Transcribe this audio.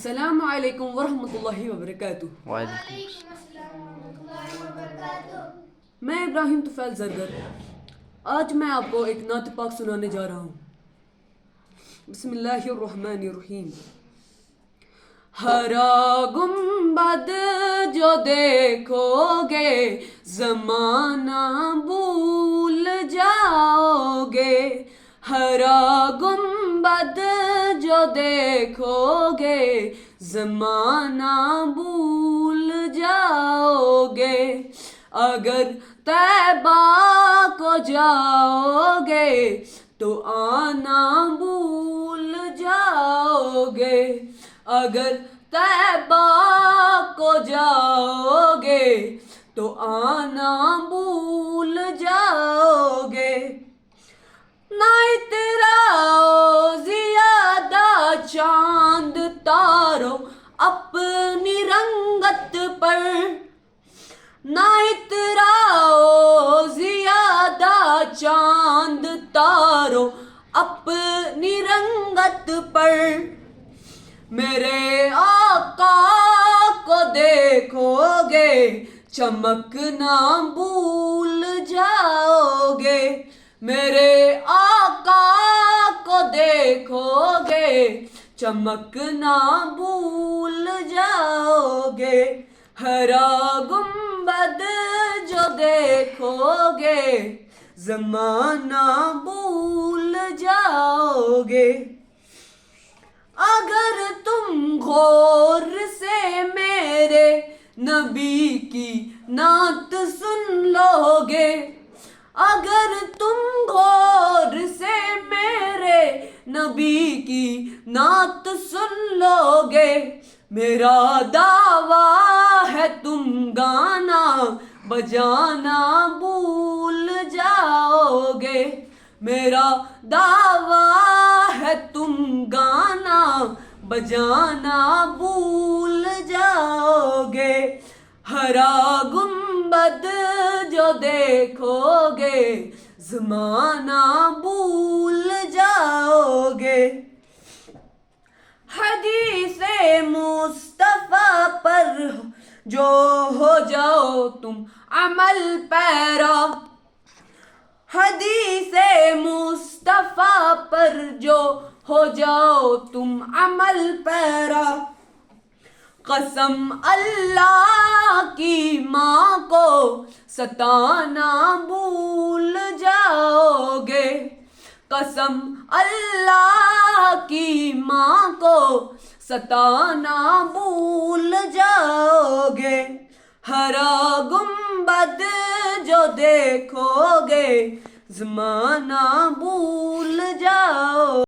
अस्सलामु अलैकुम वरहमतुल्लाहि वबरकातुह। वालेकुम अस्सलाम वरहमतुल्लाहि वबरकातुह। मैं इब्राहिम तुफैल जरगर आज मैं आपको एक नात पाक सुनाने जा रहा हूँ। बिस्मिल्लाहिर्रहमानिर्रहीम। हरा गुंबद जो देखोगे ज़माना भूल जाओगे। हरा गुंबद जो देखोगे ज़माना भूल जाओगे। अगर तैबा को जाओगे तो आना भूल जाओगे। अगर तैबा को जाओगे तो आना भूल जाओगे। ना इतराओ ज़ियादा चांद तारो अपनी रंगत पर। ना इतराओ ज़ियादा चांद तारो अपनी रंगत पर। मेरे आका को देखोगे चमकना भूल जाओगे। मेरे आका को देखोगे चमकना भूल जाओगे। हरा गुंबद जो देखोगे ज़माना भूल जाओगे। अगर तुम गौर से मेरे नबी की नात सुन लोगे। अगर तुम गौर से मेरे नबी की नात सुन लोगे। मेरा दावा है तुम गाना बजाना भूल जाओगे। मेरा दावा है तुम गाना बजाना भूल जाओगे। हरा गुंबद जो देखोगे ज़माना भूल जाओगे। हदीसे मुस्तफा पर जो हो जाओ तुम अमल पैरा। हदीसे मुस्तफा पर जो हो जाओ तुम अमल पैरा। कसम अल्लाह की माँ को सताना भूल जाओगे। कसम अल्लाह की माँ को सताना भूल जाओगे। हरा गुंबद जो देखोगे ज़माना भूल जाओ।